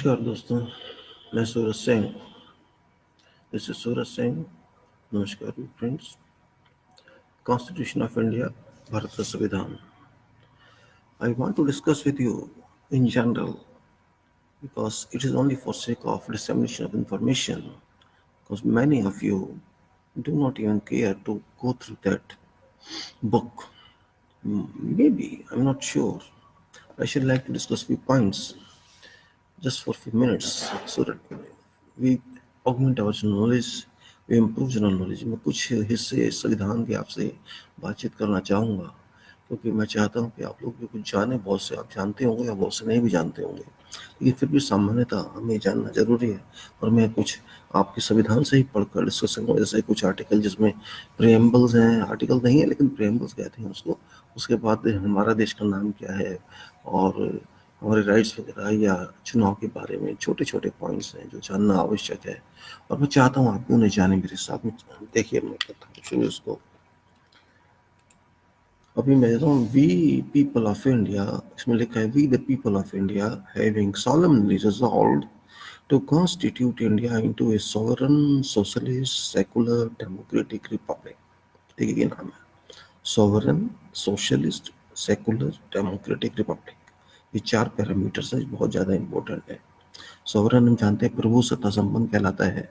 नमस्कार दोस्तों, मैं सूरज सिंह। This is Suraj Singh. नमस्कार friends. Constitution of India, Bharat का संविधान। I want to discuss with you in general because it is only for sake of dissemination of information, because many of you do not even care to go through that book. Maybe, I'm not sure. I should like to discuss few points just for a few minutes so that we augment our knowledge, we improve general knowledge. मैं कुछ हिस्से संविधान के आपसे बातचीत करना चाहूँगा, क्योंकि मैं चाहता हूँ कि आप लोग भी कुछ जाने। बहुत से आप जानते होंगे या बहुत से नहीं भी जानते होंगे, लेकिन फिर भी सामान्यतः हमें जानना जरूरी है। और मैं कुछ आपके संविधान से ही पढ़कर डिस्कस करूँगा, जैसे कुछ आर्टिकल जिसमें प्रिएम्बल्स हैं, आर्टिकल नहीं है लेकिन प्रिएम्बल्स कहते हैं उसको। उसके बाद हमारा देश का नाम क्या है और हमारे राइट्स वगैरह या चुनाव के बारे में छोटे छोटे पॉइंट्स हैं जो जानना आवश्यक है, और मैं चाहता हूँ आप भी उन्हें जाने मेरे साथ में। देखिए, मैं करता हूँ शुरू इसको। अभी मैं देता हूँ वी पीपल ऑफ इंडिया, इसमें लिखा है we the people of India having solemnly resolved to constitute India into a sovereign, socialist, secular, democratic republic। देखिए ये नाम है, sovereign, socialist, secular, democratic republic। ये 4 पैरामीटर्स हैं, बहुत ज़्यादा इंपॉर्टेंट है। सॉवरन हम जानते हैं प्रभु सत्ता संपन्न कहलाता है।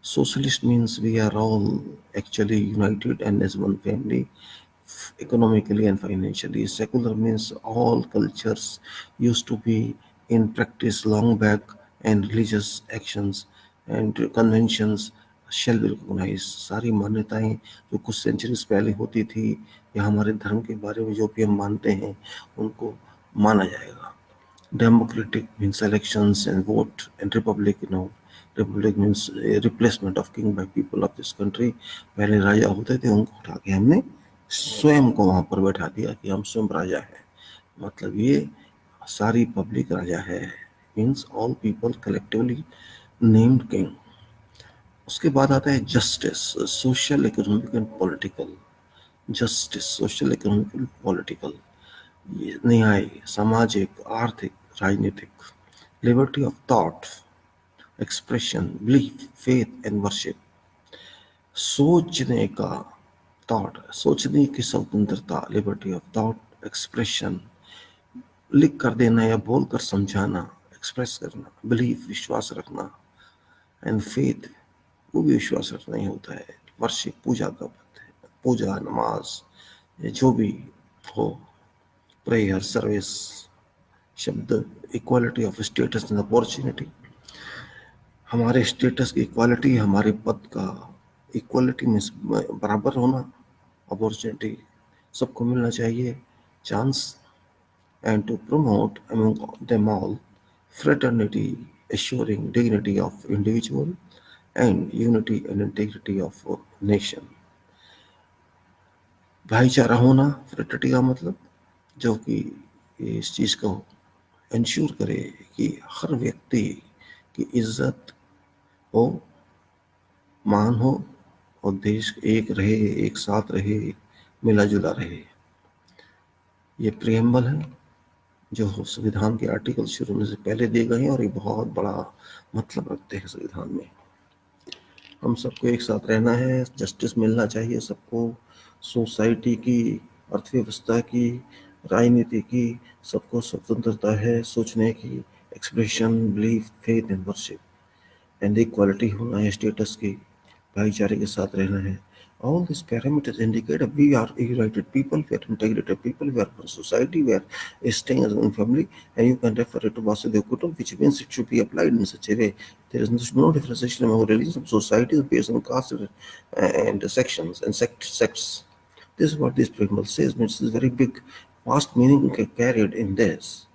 Socialist means we are all actually united and as one family, economically and financially. Secular means all cultures used to be in practice long back, and religious actions and conventions shall be recognized। सारी मान्यताएं जो कुछ centuries पहले होती थी या हमारे धर्म के बारे में जो भी हम मानते हैं उनको माना जाएगा। Democratic means elections and vote, and republic, republic means a replacement of king by people of this country। पहले राजा होते थे, उनको उठा के हमने स्वयं को वहां पर बैठा दिया कि हम स्वयं राजा हैं। मतलब ये सारी पब्लिक राजा है, means all people collectively named king. उसके बाद आता है justice, social, economic and political. Justice, social, economic and political, न्याय, सामाजिक, आर्थिक, राजनीतिक। Liberty of thought, expression, belief, faith and worship. सोचने का, थॉट, सोचने की स्वतंत्रता, लिबर्टी ऑफ थॉट, एक्सप्रेशन, लिख कर देना या बोल कर समझाना, एक्सप्रेस करना। बिलीफ, विश्वास रखना, एंड फेथ, वो भी विश्वास रखना ही होता है। वर्शिप, पूजा का बात है, पूजा, नमाज, जो भी हो, प्रेयर, सर्विस। शब्द, equality of status and opportunity, हमारे स्टेटस की इक्वालिटी, हमारे पद का इक्वालिटी में बराबर होना, अपॉर्चुनिटी, सबको मिलना चाहिए chance, and to promote among them all fraternity, assuring dignity of individual and unity and integrity of nation। भाईचारा होना, फ्रेटर्निटी का मतलब जो कि इस चीज को इंश्योर करे कि हर व्यक्ति की इज्जत हो, मान हो, और देश एक रहे, एक साथ रहे, मिला जुला रहे। ये प्रियम्बल है जो संविधान के आर्टिकल शुरू होने से पहले दिए गए हैं, और ये बहुत बड़ा मतलब रखते हैं संविधान में। हम सबको एक साथ रहना है, जस्टिस मिलना चाहिए सबको, सोसाइटी की, अर्थव्यवस्था की, राजनीति की, सबको स्वतंत्रता है सोचने की, expression, belief, faith and worship, and equality होना है स्टेटस की, भाईचारे के साथ रहना है। All these parameters indicate that we are a united people, we are integrated people, we are one society, we are staying as one family, and you can refer it to Vasudeva Kutum, which means it should be applied in such a way. There is no differentiation among religions of societies based on caste and sections and sects. This is what this preamble says. Means this is very big, vast meaning carried in this.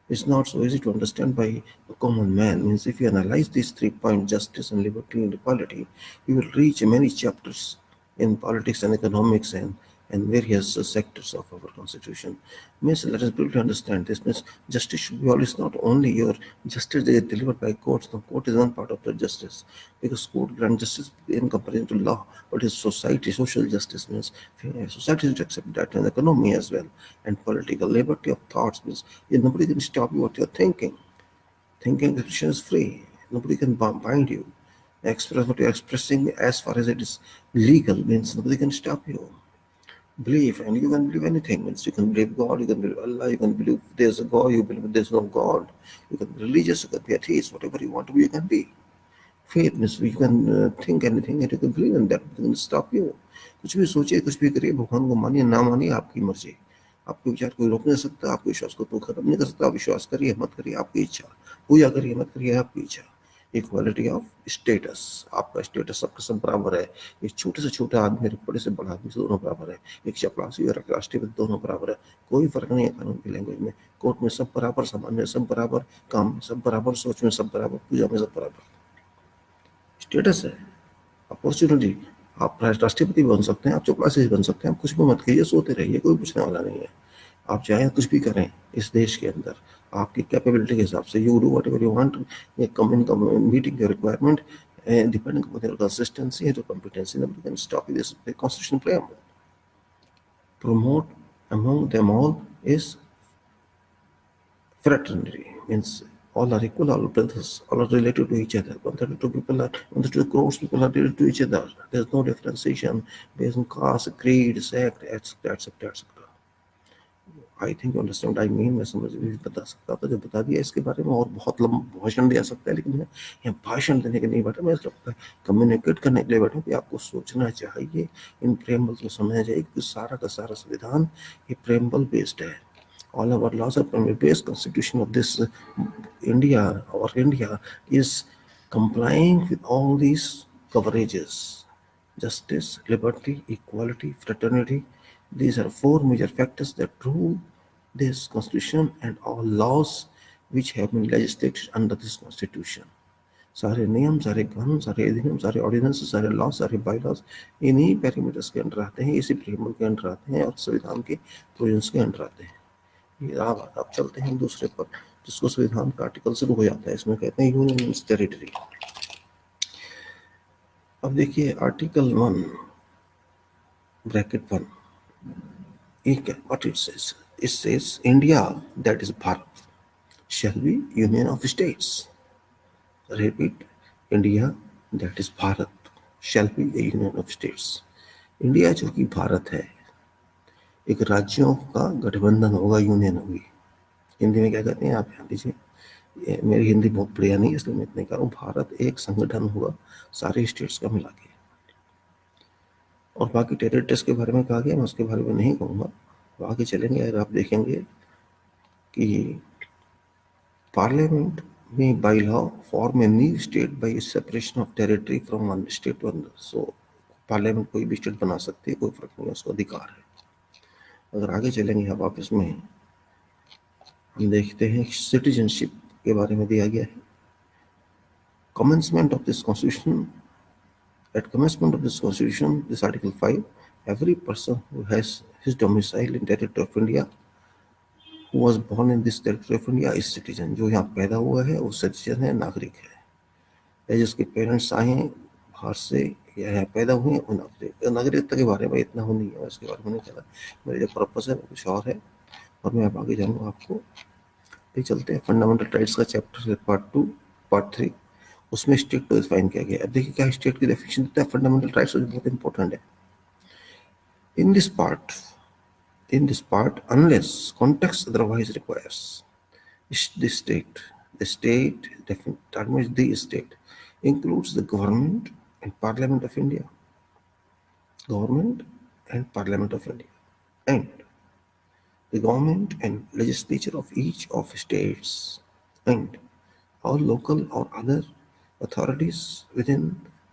It's not so easy to understand by a common man. Means if you analyze these 3 points, justice and liberty and equality, you will reach many chapters in politics and economics and various sectors of our constitution. Means let us briefly understand this. Means justice should be always not only your justice is delivered by courts. The court is one part of the justice, because court grant justice in comparison to law, but it's society, social justice means society should accept that, and economy as well, and political liberty of thoughts means nobody can stop you what you're thinking. Thinking expression is free. Nobody can bind you. Express what you're expressing as far as it is legal means nobody can stop you. Believe, and you can believe anything. Means you can believe God, you can believe Allah, you can believe there's a God, you believe there's no God. You can be religious, you can be atheist, whatever you want to be, you can be. Faith means you can think anything and you can believe in that. Nothing can stop you. कुछ भी सोचिए, कुछ भी करिए, भगवान को मानिए ना मानिए आपकी मर्जी। आपके विचार कोई रोक नहीं सकता, आपके विश्वास को कोई खत्म नहीं कर सकता। आप विश्वास करिए, मत करिए, आपकी इच्छा। पूजा करिए, मत करिए, आपकी इच्छा। इक्वालिटी ऑफ स्टेटस, आपका स्टेटस सबके सब बराबर है। एक छोटे से छोटा आदमी और एक बड़े से बड़ा आदमी से दोनों बराबर है। एक चपरासी और एक राष्ट्रपति दोनों बराबर है। कोई फर्क नहीं है कानून की लैंग्वेज में। कोर्ट में सब बराबर, समाज में सब बराबर, काम में सब बराबर, सोच में सब बराबर, पूजा में सब बराबर। स्टेटस है, अपॉर्चुनिटी। आप राष्ट्रपति बन सकते हैं, आप चपरासी बन सकते हैं, आप कुछ भी मत कीजिए, सोते रहिए, कोई पूछने वाला नहीं है। आप चाहें कुछ भी करें इस देश के अंदर, आपकी कैपेबिलिटी के हिसाब से, you do what ever you want, meeting your requirement depending upon your consistency and your competency. Nobody can stop you. This constitution preamble. Promote among them all is fraternity, means all are equal, all are brothers, all are related to each other. 132 people are, 132 crores people are related to each other. There is no differentiation based on caste, creed, sect, etc., etc., etc. I think you understand I mean. मैं समझ भी बता सकता था, जो बता दिया इसके बारे में, और बहुत लंबा भाषण दिया सकता है, लेकिन मैं यहाँ भाषण देने के नहीं बैठा। मैं सिर्फ कम्युनिकेट करने के लिए बैठा हूँ कि आपको सोचना चाहिए, इन प्रेम्बल को समझना चाहिए कि सारा का सारा संविधान ये प्रेम्बल बेस्ड है। All our laws are preamble-based. Constitution of this India is complying with all these coverages: justice, liberty, equality, fraternity. These are four major factors that rule this constitution and all laws which have been legislated under this constitution. सारे नियम, सारे कानून, सारे अधिनियम, सारे ordinance, सारे law, सारे by laws इन्हीं पैरामीटर्स के अंडर आते हैं, इसी प्रेमबल के अंडर आते हैं और संविधान के प्रोविजंस के अंडर आते हैं। ये रहा बात। अब चलते हैं दूसरे पर, जिसको संविधान का आर्टिकल शुरू हो जाता है। इसमें कहते हैं यूनियन मीन्स टेरिटरी। अब देखिए article 1 bracket 1, what it says? It says India, that is Bharat, shall be union of states. Repeat, India, that is Bharat, shall be a union of states. India जो कि भारत है, एक राज्यों का गठबंधन होगा, यूनियन होगी। हिंदी में क्या कहते हैं आप ध्यान दीजिए, मेरी हिंदी बहुत बढ़िया नहीं इसलिए मैं इतने कह रहा हूँ। भारत एक संगठन होगा सारे स्टेट्स का मिला के। और बाकी टेरिटरीज के बारे में कहा गया, मैं उसके बारे में नहीं कहूँगा। आगे चलेंगे अगर आप देखेंगे कि पार्लियामेंट में by law form a new state by separation of territory from one state to another. So parliament कोई भी स्टेट बना सकती है, कोई फर्क नहीं है, उसको अधिकार है। अगर आगे चलेंगे अब आप इसमें हम देखते हैं सिटीजनशिप के बारे में दिया गया है। Commencement of this constitution, at commencement of this constitution, this article 5, every person who has his domicile in territory of India, who was born in this territory of India, is citizen। जो यहाँ पैदा हुआ है वो citizen है, नागरिक है। या जिसके पेरेंट्स आए हैं बाहर से या यहाँ पैदा हुए हैं वो नागरिक। नागरिकता के बारे में इतना हो नहीं है, उसके बारे में नहीं चला। मेरे जो पर्पस है वो कुछ और है और मैं अब आगे जाऊँगा आपको। फिर चलते हैं फंडामेंटल राइट्स का चैप्टर पार्ट 2 पार्ट 3, उसमें स्टेट को डिफाइन किया गया। अब देखिए क्या स्टेट की डेफिनेशन देता है फंडामेंटल राइट्स, जो बहुत इंपॉर्टेंट है। In this part unless context otherwise requires, the state includes the government and parliament of India, and the government and legislature of each of states, and all local or other authorities within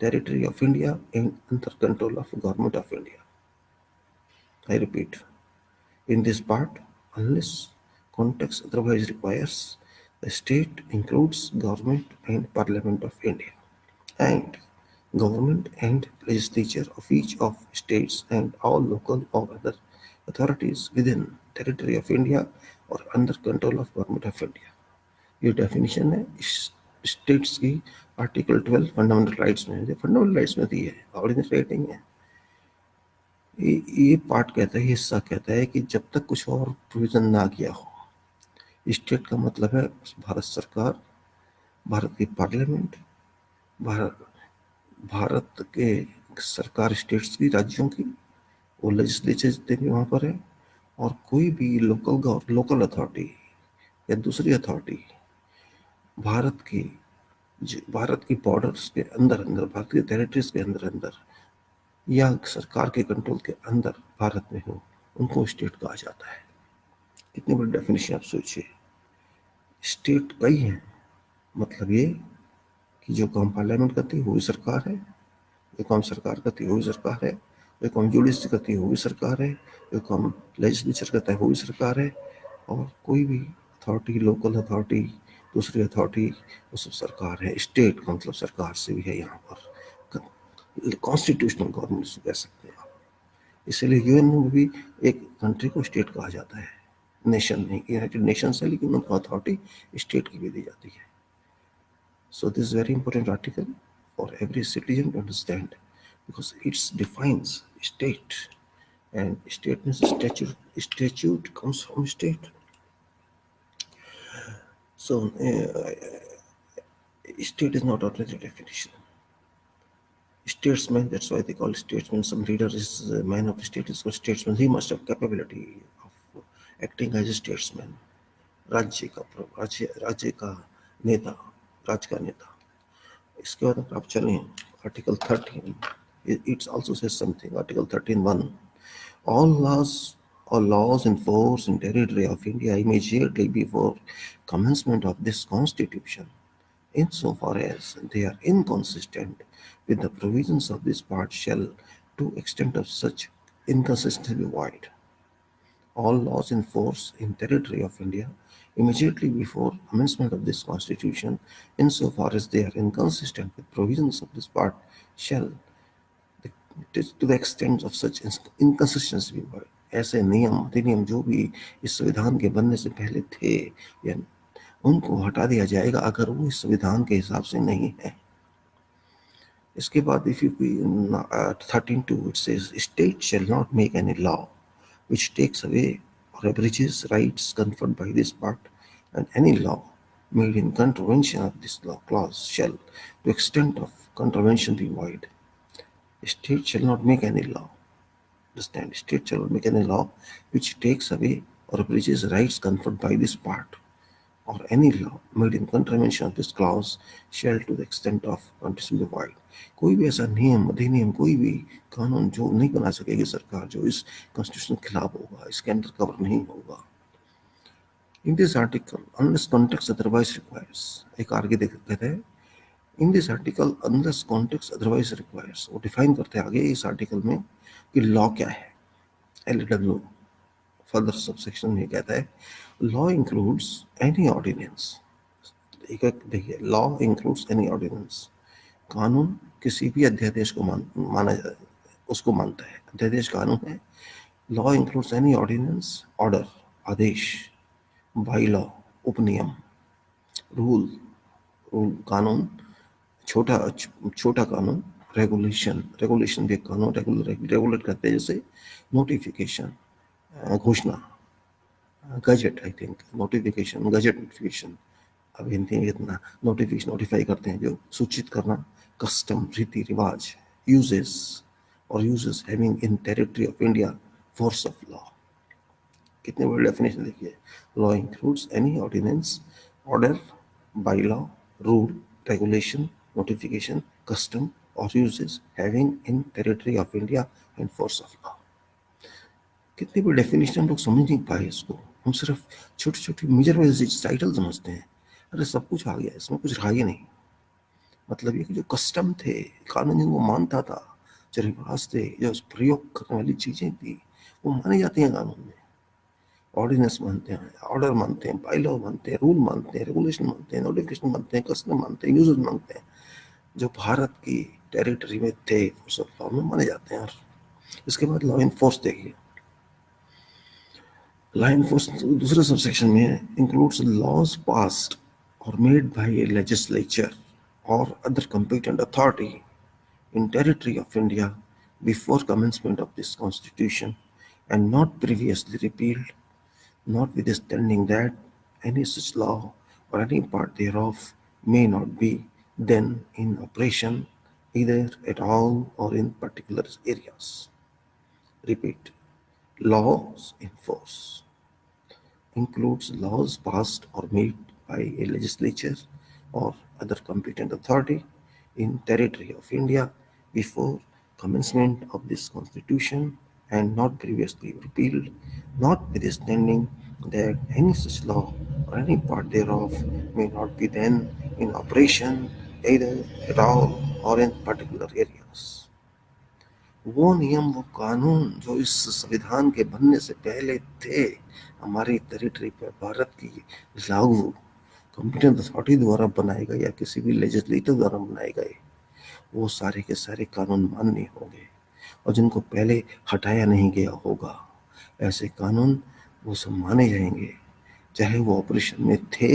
territory of India and under control of government of India. I repeat, in this part, unless context otherwise requires, the state includes government and parliament of India, and government and legislature of each of states and all local or other authorities within territory of India or under control of government of India। ये definition है states की article 12 fundamental rights में। Fundamental rights में दी है, ordinary right नहीं है। ये part कहता है, हिस्सा कहता है कि जब तक कुछ और प्रोविजन ना किया हो, स्टेट का मतलब है भारत सरकार भारत की पार्लियामेंट, भारत भारत के सरकार स्टेट्स की, राज्यों की, वो लेजिस्लेचर जितने भी वहाँ पर है, और कोई भी लोकल अथॉरिटी या दूसरी अथॉरिटी भारत की भारत की बॉर्डर्स के अंदर अंदर, भारतीय टेरिटरीज के अंदर अंदर या सरकार के कंट्रोल के अंदर भारत में हो, उनको स्टेट कहा जाता है। कितनी बड़ी डेफिनेशन आप सोचिए। स्टेट कई हैं, मतलब ये कि जो काम पार्लियामेंट करती है वो भी सरकार है, जो काम सरकार करती है वो भी सरकार है, जो काम जुडिशरी करती है वो भी सरकार है, जो काम लेजिस्लेचर करता है वो भी सरकार है, और कोई भी अथॉरिटी, लोकल अथॉरिटी, दूसरी अथॉरिटी, वो सब सरकार है। स्टेट का मतलब सरकार से भी है यहाँ पर, कॉन्स्टिट्यूशनल गवर्नमेंट कह सकते हैं आप। इसलिए यूएन में भी एक कंट्री को स्टेट कहा जाता है, नेशन नहीं। यूनाइटेड नेशंस है लेकिन उनको अथॉरिटी स्टेट की भी दी जाती है। So this is very important article for every citizen to understand, because it defines state, and state means statute. Statute comes from state. So state is not ordinary definition. Statesman, that's why they call statesman. Some leader is a man of state is called statesman. He must have capability of acting as a statesman. राज्य का नेता, राज्य का नेता। इसके बाद आप चलें article 13, it also says something. Article 13(1), all laws in force in territory of India immediately before commencement of this constitution, insofar as they are inconsistent with the provisions of this part, shall, to extent of such inconsistency, be void. All laws in force in territory of India immediately before commencement of this constitution, insofar as they are inconsistent with provisions of this part, shall, to the extent of such inconsistency, be void. ऐसे नियम अधिनियम जो भी इस संविधान के बनने से पहले थे, या उनको हटा दिया जाएगा अगर वो इस संविधान के हिसाब से नहीं है। इसके बाद if you 13(2), it says state shall not make any law which takes away or abridges rights conferred by this part, and any law made in contravention of this law clause shall, to extent of contravention, be void. State shall not make any law. Understand? State shall not make any law which takes away or abridges rights conferred by this part, or any law made in contravention of this clause shall, to the extent of contravention, be void. कोई भी ऐसा नियम, अधिनियम, कोई भी कानून जो नहीं बना सकेगी सरकार, जो इस कॉन्स्टिट्यूशन के खिलाफ होगा, इसके अंदर कवर नहीं होगा। In this article, unless context otherwise requires, एक आगे कहते हैं, in this article unless context otherwise requires, वो डिफाइन करते हैं आगे इस आर्टिकल में कि लॉ क्या है। LW फर्दर सबसेक्शन में कहता है, लॉ इंक्लूड्स एनी ऑर्डिनेंस। देखिए, लॉ इंक्लूड्स एनी ऑर्डिनेंस, कानून किसी भी अध्यादेश को माना जाए, उसको मानता है। अध्यादेश कानून है। Law includes any ordinance, order, आदेश, बाई लॉ, उपनियम, रूल, कानून, छोटा कानून, रेगुलेशन भी एक कानून, रेगुलेट करते हैं, जैसे नोटिफिकेशन, घोषणा, gazette, I think notification, gazette notification, अब हिंदी में इतना नोटिफिकेशन, नोटिफाई करते हैं जो सूचित करना, कस्टम, रीति रिवाज, यूजेस, और usages having in territory of India force of law. कितने बड़े डेफिनेशन देखिए। Law includes any ordinance, order, bylaw, rule, regulation, notification, custom और usages having in territory of India and force of law. कितनी बड़ी definition, हम लोग समझ नहीं पाए इसको। हम सिर्फ छोटी छोटी मेजर टाइटल समझते हैं। अरे सब कुछ आ गया, इसमें कुछ रहा ही नहीं। मतलब ये कि जो कस्टम थे, कानून जिनको मानता था, जो रिवाज थे, जो प्रयोग करने वाली चीजें थी, वो मानी जाती हैं कानून में। ऑर्डिनेंस मानते हैं, ऑर्डर मानते हैं, बाई लॉ मानते हैं, रूल मानते हैं, रेगुलेशन मानते हैं, नोटिफिकेशन मानते हैं, कस्टम मानते हैं, यूजेस मानते हैं, जो भारत की टेरिटरी में थे, फोर्स ऑफ लॉ में माने जाते हैं। और इसके बाद लॉ इनफोर्स देखिए। लॉ इनफोर्स दूसरे सबसेक्शन में इंक्लूड्स लॉज पास्ड और made by A legislature or other competent authority in territory of India before commencement of this constitution, and not previously repealed, notwithstanding that any such law or any part thereof may not be then in operation either at all or in particular areas. Repeat. Laws in force includes laws passed or made by a legislature or other competent authority in territory of India before commencement of this constitution and not previously repealed, notwithstanding that any such law or any part thereof may not be then in operation either at all or in particular areas. वो नियम वो कानून जो इस संविधान के बनने से पहले थे हमारी टेरिटरी पर भारत की लागू कॉम्पिटेंट अथॉरिटी द्वारा बनाए गए या किसी भी लेजिस्लेटर द्वारा बनाए गए वो सारे के सारे कानून मान्य होंगे और जिनको पहले हटाया नहीं गया होगा ऐसे कानून वो सब माने जाएंगे चाहे वो ऑपरेशन में थे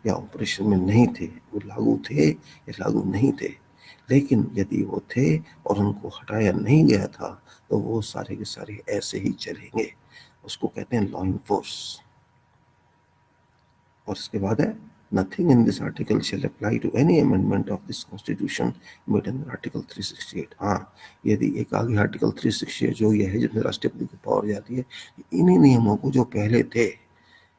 या ऑपरेशन में नहीं थे वो लागू थे या लागू नहीं थे लेकिन यदि वो थे और उनको हटाया नहीं गया था तो वो सारे के सारे ऐसे ही चलेंगे उसको कहते हैं लॉ इन फोर्स और इसके बाद है nothing in this article shall apply to any amendment of this constitution made under article 368 हाँ यदि एक आगे आर्टिकल 368 जो ये है जिसमें राष्ट्रपति को पावर जाती है इन्हीं नियमों को जो पहले थे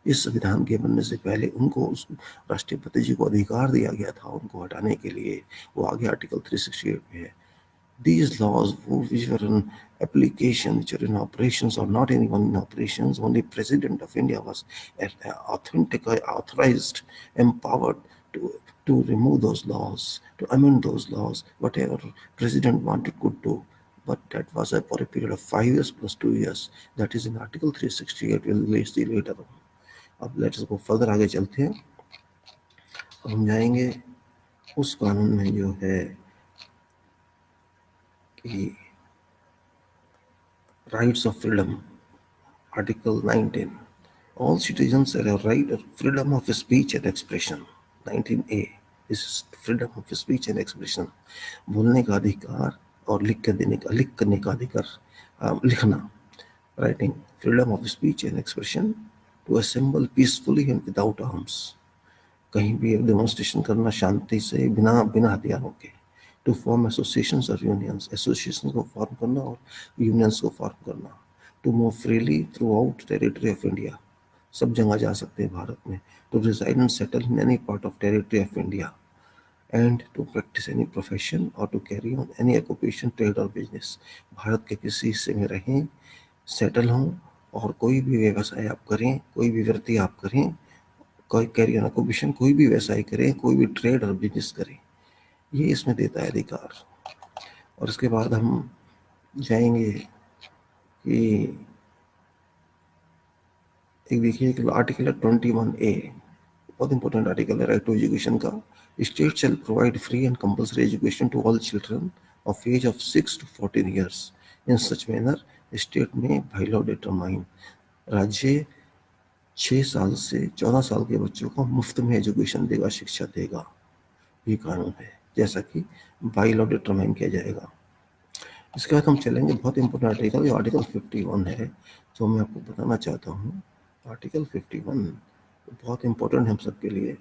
इस संविधान के बनने से पहले उनको उस राष्ट्रपति जी को अधिकार दिया गया था उनको हटाने के लिए वो आगे आर्टिकल 368 में है These laws which were in application, which are in operations or not anyone in operations, only President of India was authorized, empowered to remove those laws, to amend those laws, whatever President wanted could do. But that was for a period of 5 years plus 2 years. That is in Article 368. We'll see later on. अब let's go further आगे चलते हैं अब हम जाएंगे उस कानून में जो है कि rights of freedom article 19 all citizens have a right of freedom of speech and expression 19A is freedom of speech and expression बोलने का अधिकार और लिख करने का अधिकार लिखना writing freedom of speech and expression to assemble peacefully and without arms कहीं भी एक डेमोन्स्ट्रेशन करना शांति से बिना बिना हथियारों के टू फॉर्म एसोसिएशंस और यूनियंस एसोसिएशन को फॉर्म करना और यूनियंस को फॉर्म करना to move freely throughout territory of India सब जगह जा सकते हैं भारत में to reside and settle in any part of territory of India and to practise any profession और to carry on any occupation trade और business Bharat के किसी हिस्से में रहें सेटल हों और कोई भी व्यवसाय आप करें कोई भी वृत्ति आप करें कोई कैरी ऑन ऑक्यूपेशन कोई भी व्यवसाय करें कोई भी ट्रेड और बिजनेस करें ये इसमें देता है अधिकार और इसके बाद हम जाएंगे कि एक देखिए कि आर्टिकल है 21A बहुत इंपॉर्टेंट आर्टिकल है राइट टू एजुकेशन का state shall provide free and compulsory education to all children of age of 6 to 14 years in such manner state में बाय लॉ डिटरमाइन राज्य 6 साल से 14 साल के बच्चों को मुफ्त में एजुकेशन देगा शिक्षा देगा ये कानून है जैसा कि बाय लॉ डिटरमाइन किया जाएगा इसके बाद हम चलेंगे बहुत इंपॉर्टेंट आर्टिकल ये आर्टिकल 51 है जो मैं आपको बताना चाहता हूँ आर्टिकल 51 बहुत इंपॉर्टेंट है हम सबके लिए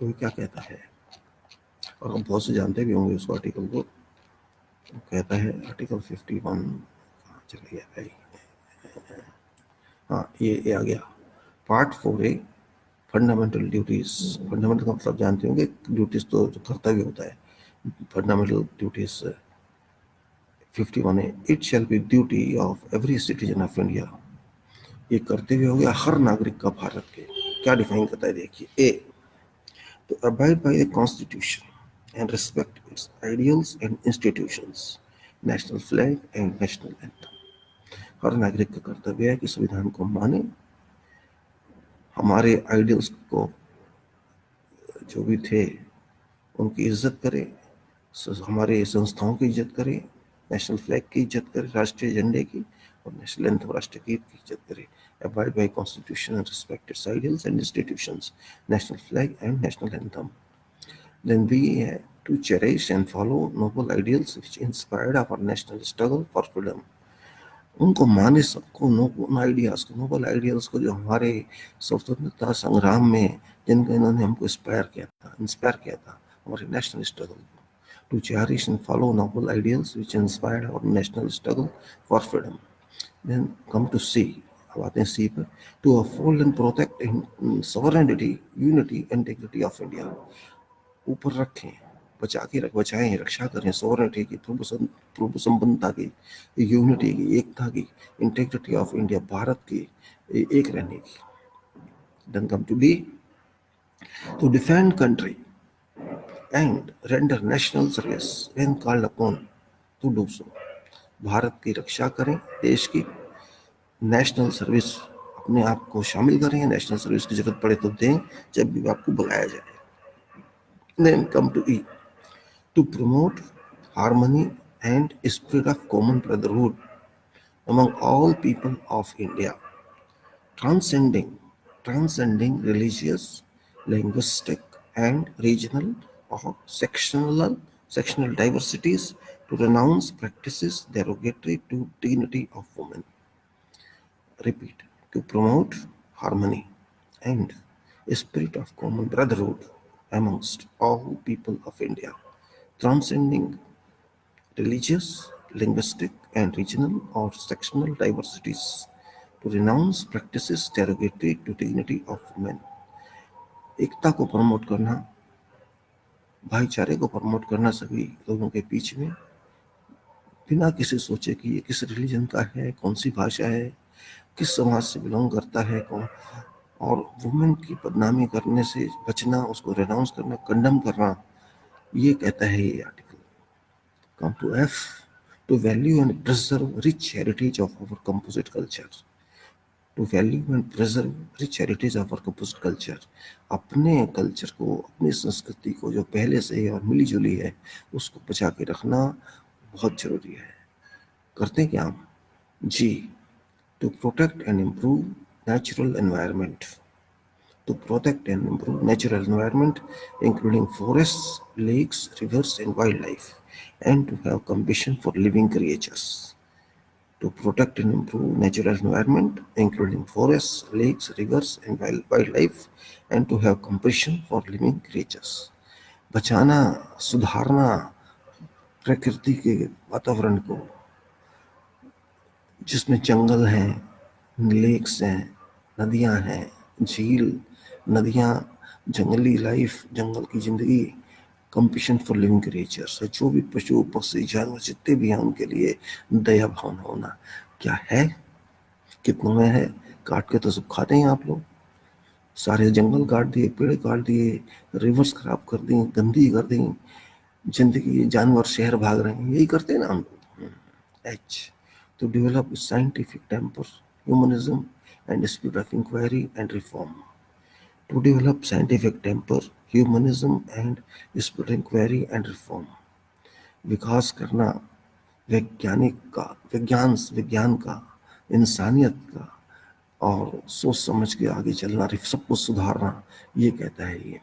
तो क्या कहता है और हम बहुत से जानते भी होंगे उस आर्टिकल को तो कहता है आर्टिकल 51 कहाँ चला गया भाई हाँ ये आ गया part 4A fundamental duties fundamental का मतलब जानते होंगे ड्यूटीज तो कर्तव्य होता है fundamental duties 51A it shall be duty of every citizen of India ये कर्तव्य हो गया हर नागरिक का भारत के क्या डिफाइन करता है देखिए ए to abide by the Constitution and respect its ideals and institutions, national flag and national anthem. हर नागरिक का कर्तव्य है कि संविधान को माने हमारे आइडियल्स को जो भी थे उनकी इज्जत करे हमारे संस्थाओं की इज्जत करे नेशनल फ्लैग की इज्जत करे राष्ट्रीय झंडे की और नेशनल एंथम राष्ट्रगीत की इज्जत करे abide by constitution and respect its ideals and institutions national flag and national anthem then we have to cherish and follow noble ideals which inspired our national struggle for freedom उनको माने सबको, उन ideas को, Nobel ideas को जो हमारे स्वतंत्रता संग्राम में जिनको इन्होंने हमको इंस्पायर किया था हमारे national struggle, to cherish and follow noble ideals which inspired our national struggle for freedom. Then come to C. अब आते हैं C पर. To uphold and protect in sovereignty, unity, and integrity of India. ऊपर रखें, बचाएं, रक्षा करें sovereignty की, प्रभु संपन्नता की, यूनिटी की, एकता की, इंटेग्रिटी ऑफ इंडिया, भारत की एक रहने की. Then come to D. To defend country and render national service when called upon to do so. Bharat की रक्षा करें, देश की नेशनल सर्विस अपने आप को शामिल करें, नेशनल सर्विस की जरूरत पड़े तो दें जब भी आपको बुलाया जाए. Then come to E. To promote harmony and spirit of common brotherhood among all people of India, transcending transcending religious, linguistic, and regional or sectional diversities, to renounce practices derogatory to dignity of women. Repeat. To promote harmony and a spirit of common brotherhood amongst all people of India, transcending religious, linguistic, and regional or sectional diversities, to renounce practices derogatory to dignity of women. एकता को promote करना, भाईचारे को promote करना सभी लोगों के बीच में, बिना किसी सोचे कि ये किस रिलीजन का है, कौन सी भाषा है, किस समाज से बिलोंग करता है, कौन, और वुमेन की बदनामी करने से बचना, उसको रेनाउंस करना, कंडम करना, ये कहता है ये article. Come to F. To value and preserve rich heritage of our composite culture. To value and preserve rich heritage of our composite culture. अपने कल्चर को, अपनी संस्कृति को जो पहले से है और मिली जुली है, उसको बचा के रखना बहुत जरूरी है. करते हैं क्या हम? जी. To protect and improve natural environment. To protect and improve natural environment, including forests, lakes, rivers, and wildlife, and to have compassion for living creatures. To protect and improve natural environment, including forests, lakes, rivers, and wildlife, and to have compassion for living creatures. बचाना, सुधारना प्रकृति के वातावरण को, जिसमें जंगल हैं, lakes हैं, नदियां हैं, झील, नदियां, जंगली लाइफ, जंगल की जिंदगी, कंपैशन फॉर लिविंग क्रिएचर्स, जो भी पशु पक्षी जानवर जितने भी हैं उनके लिए दया भावना होना. क्या है, कितनों में है? काट के तो सब खाते हैं आप लोग. सारे जंगल काट दिए, पेड़ काट दिए, रिवर्स खराब कर दी, गंदी कर दी, जिंदगी, जानवर शहर भाग रहे हैं, यही करते हैं ना हम लोग. H. To develop scientific temper, humanism, and spirit of inquiry and reform. To develop scientific temper, humanism, and spirit of inquiry and reform. विकास करना विज्ञान का, इंसानियत का, और सोच समझ के आगे चलना, सबको सुधारना, ये कहता है ये.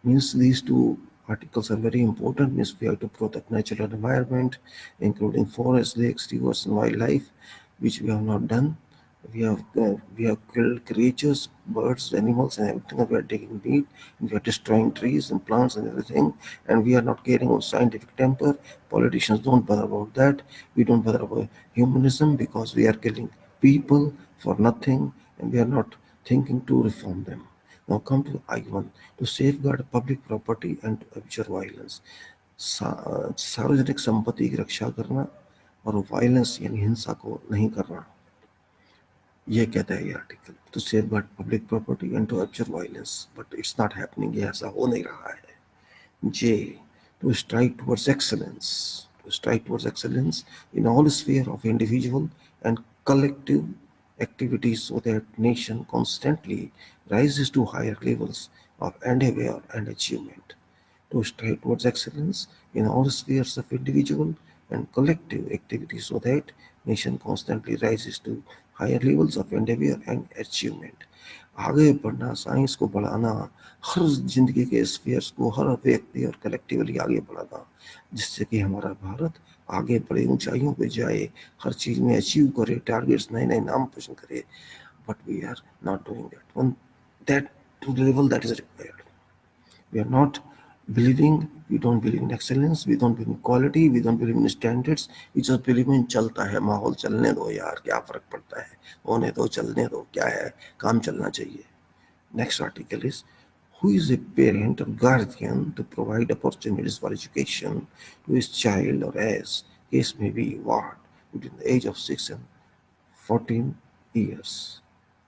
Means these two articles are very important. Means we have to protect natural environment, including forests, lakes, rivers, and wildlife, which we have not done. We have killed creatures, birds, animals, and everything. We are taking meat, and we are destroying trees and plants and everything, and we are not caring about scientific temper. Politicians don't bother about that. We don't bother about humanism because we are killing people for nothing, and we are not thinking to reform them. Now come to I1. To safeguard public property and to abjure violence. सार्वजनिक संपत्ति की रक्षा करना और violence यानी हिंसा को नहीं करना, ये कहता है ये article. To safeguard public property and to abjure violence, but it's not happening. ये ऐसा हो नहीं रहा है. J. To strive towards excellence. To strive towards excellence in all sphere of individual and collective activities so that nation constantly rises to higher levels of endeavor and achievement. To strive towards excellence in all spheres of individual and collective activities so that nation constantly rises to higher levels of endeavour and achievement. आगे बढ़ना, science को बढ़ाना, हर जिंदगी के spheres को, हर व्यक्ति और collectively आगे बढ़ाना, जिससे कि हमारा भारत आगे बढ़े, ऊंचाइयों पे जाए, हर चीज में अचीव करे, टारगेट्स नए नए नाम पोषण करे। But we are not doing that on that level that is required. We are not believing, we don't believe in excellence, we don't believe in quality, we don't believe in standards, we just believe in चलता है माहौल, चलने दो यार, क्या फर्क पड़ता है, होने दो, चलने दो, क्या है, काम चलना चाहिए। Next article is, who is a parent or guardian to provide opportunities for education to his child, or as case may be what, between the age of 6 and 14 years.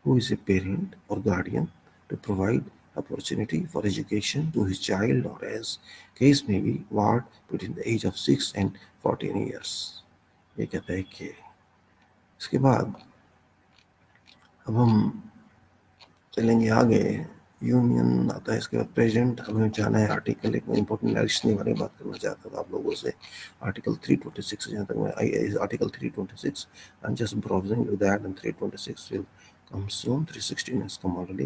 Who is a parent or guardian to provide opportunity for education to his child, or as case may be what, between the age of 6 and 14 years. ये कहता है कि इसके बाद अब हम चलेंगे आगे, यूनियन आता है, इसके बाद प्रेजेंट। हमें जाना है आर्टिकल, एक इंपॉर्टेंट इलेक्शन के बारे में बात करना चाहता था आप लोगों से। आर्टिकल 326, जहाँ तक मैं article 326, I am just browsing with that, and 326 will come soon. 316 has come already.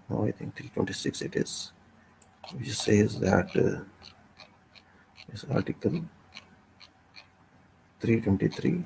Now I think 326 it is, which says that this article 323,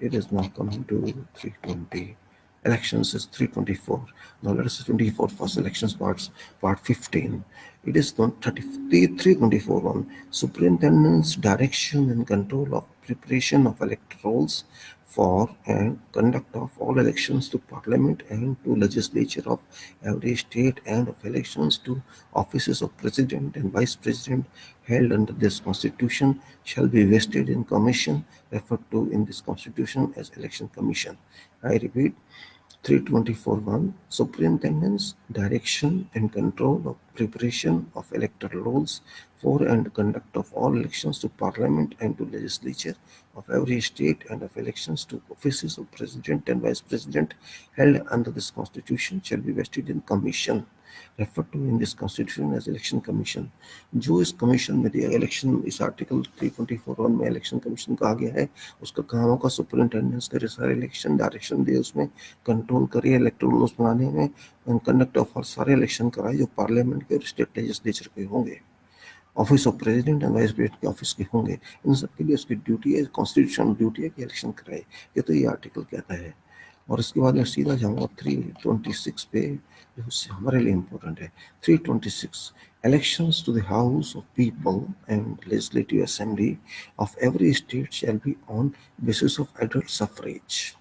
it is now coming to 320. Elections is 324. Now let us 24 first, elections part 15. It is not 324 one. Superintendent's direction and control of preparation of electorals for and conduct of all elections to parliament and to legislature of every state, and of elections to offices of president and vice president held under this constitution shall be vested in commission referred to in this constitution as election commission. I repeat, 324(1) Superintendent's direction and control of preparation of electoral rolls for and conduct of all elections to parliament and to legislature of every state, and of elections to offices of president and vice president held under this constitution shall be vested in commission referred to in this constitution as election commission. जो इस commission में दिया, election इस article 324(1) में election commission कहा गया है, उसका काम होगा सुपरिंटेंडेंस करे सारे इलेक्शन, डायरेक्शन दे उसमें, कंट्रोल करे इलेक्टोरल रूल्स बनाने में, एंड कंडक्ट ऑफ सारे इलेक्शन कराए जो पार्लियामेंट के और स्टेट लेजिस्लेचर के होंगे, office of president and vice president के ऑफिस के होंगे। इन सब के लिए उसकी ड्यूटी है, कॉन्स्टिट्यूशनल ड्यूटी है कि इलेक्शन कराए। ये तो ये आर्टिकल कहता है। और इसके बाद मैं सीधा जाऊँगा 326 पे, जो हमारे लिए इम्पोर्टेंट है। 326 elections to the House of People and Legislative Assembly of every state shall be on basis of adult suffrage.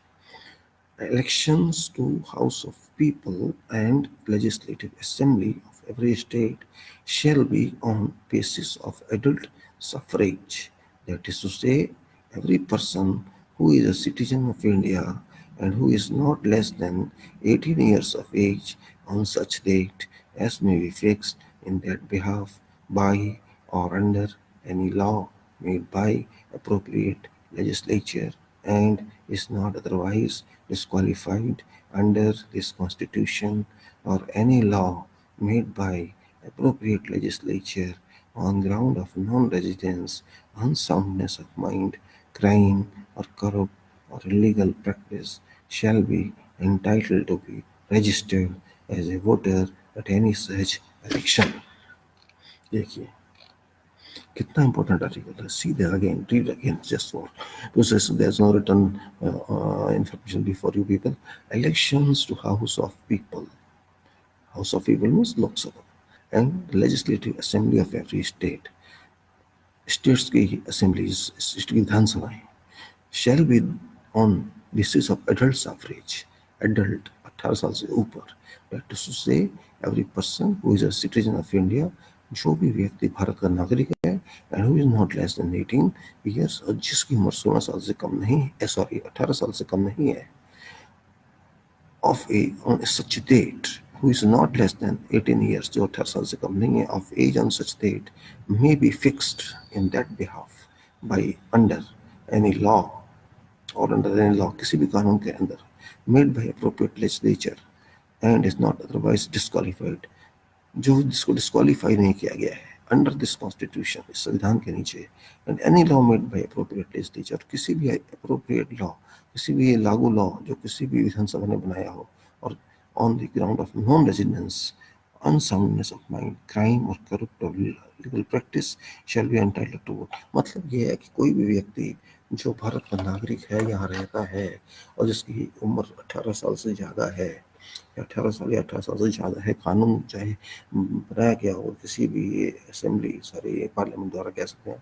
Elections to House of People and Legislative Assembly of every state shall be on basis of adult suffrage. That is to say, every person who is a citizen of India and who is not less than 18 years of age on such date as may be fixed in that behalf by or under any law made by appropriate legislature, and is not otherwise disqualified under this constitution or any law made by appropriate legislature on ground of non-residence, unsoundness of mind, crime, or corrupt or illegal practice, shall be entitled to be registered as a voter at any such election. देखिए कितना important article है। सीधे again read again just for because there's no written information before you people. Elections to House of People means Lok Sabha, and Legislative Assembly of every state, states की assemblies, state की विधानसभाएं, shall be on basis of adult suffrage, adult 18 साल से ऊपर, that is to say every person who is a citizen of India, जो भी व्यक्ति भारत का नागरिक है, and who is not less than 18 years, और जिसकी उम्र 16 साल से कम नहीं है, सॉरी 18 साल से कम नहीं है, of a on such date, who is not less than 18 years, जो 18 साल से कम नहीं है, of age on such date may be fixed in that behalf by under any law or under any law, किसी भी कानून के अंदर, made by appropriate legislature and is not otherwise disqualified, जो जिसको डिस्क्वालीफाई नहीं किया गया है अंडर दिस कॉन्स्टिट्यूशन, इस संविधान के नीचे, and any law made by appropriate legislature, किसी भी अप्रोप्रिएट लॉ, किसी भी लागू लॉ जो किसी भी विधानसभा ने बनाया हो, और on the ground of non residence, unsoundness of mind, crime और करप्ट और legal practice shall be entitled to vote. मतलब ये है कि कोई भी व्यक्ति जो भारत का नागरिक है, यहाँ रहता है, और जिसकी उम्र 18 साल से ज़्यादा है, 18 साल या 18 साल से ज़्यादा है, कानून चाहे बनाया गया हो किसी भी असेंबली, सारे पार्लियामेंट द्वारा कह सकते हैं,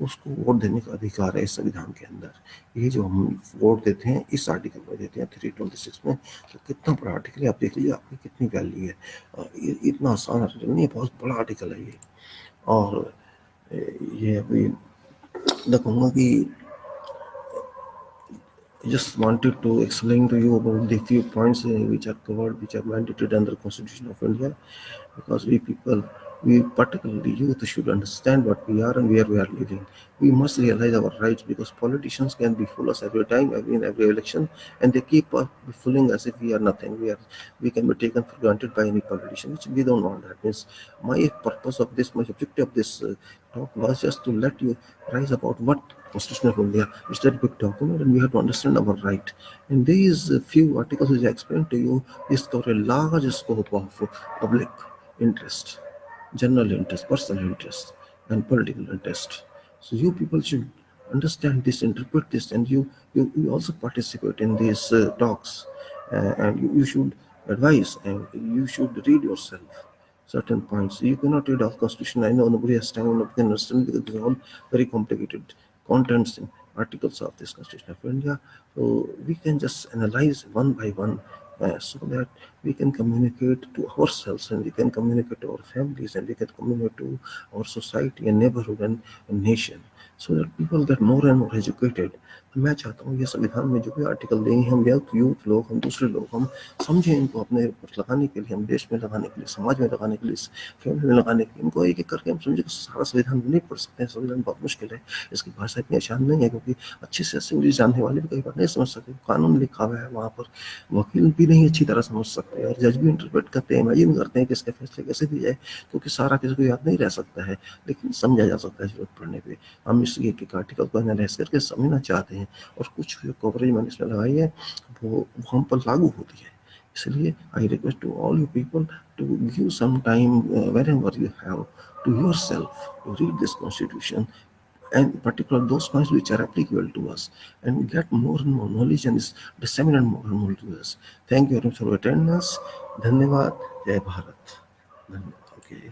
उसको वोट देने का अधिकार है इस संविधान के अंदर। ये जो हम वोट देते हैं इस आर्टिकल में देते हैं 326 में, तो कितना बड़ा आर्टिकल है, आप देख लीजिए आपकी कितनी वैल्यू है। इतना आसान आर्टिकल नहीं है, बहुत बड़ा आर्टिकल है ये। और ये अभी देखूंगा कि I just wanted to explain to you about the few points which are covered, which are mandated under the Constitution of India, because we people, we particularly youth, should understand what we are and where we are living. We must realize our rights, because politicians can be fool us every time, in every election, and they keep fooling us if we are nothing. We can be taken for granted by any politician, which we don't want. That means my purpose of this, my objective of this talk was just to let you rise about what Constitution of India is, that big document, and we have to understand our right. And these few articles which I explained to you is cover a large scope of public interest, general interest, personal interest, and political interest. So you people should understand this, interpret this, and you also participate in these talks, and you should advise, and you should read yourself certain points. You cannot read all constitution. I know nobody has time, nobody can understand, because these are all very complicated contents and articles of this Constitution of India. So we can just analyze one by one, so that we can communicate to ourselves, and we can communicate to our families, and we can communicate to our society and neighborhood and nation, so that people get more and more educated. तो मैं चाहता हूँ ये संविधान में जो भी article देंगे, हम यूथ लोग, हम दूसरे लोग, हम समझें इनको, अपने ऊपर लगाने के लिए, हम देश में लगाने के लिए, समाज में लगाने के लिए, फैमिली में लगाने के लिए, इनको एक एक करके हम समझे कि सारा संविधान नहीं पढ़ सकते हैं। संविधान बहुत मुश्किल है, इसकी भाषा इतनी आसान नहीं है, क्योंकि अच्छे से असम्बली जानने वाले भी कई बार नहीं समझ सकते। कानून लिखा हुआ है वहाँ पर, वकील भी नहीं अच्छी तरह समझ सकते, और जज भी इंटरप्रेट करते हैं, इमेजिन करते हैं कि इसके फैसले कैसे दिए जाए, क्योंकि सारा किसी को याद नहीं रह सकता है, लेकिन समझा जा सकता है जरूरत पड़ने पे। हम इस एक एक आर्टिकल को एनालाइज करके समझना चाहते हैं, और कुछ जो कवरेज मैंने इसमें लगाई है वो हम पर लागू होती है। इसलिए I request to all you people to give some time, wherever you have, to yourself to read this constitution, and particularly those points which are applicable to us, and get more and more knowledge, and disseminate more and more to us. Thank you very much for your attendance. Dhanyavad. Jai Bharat. Dhanyavad. Okay.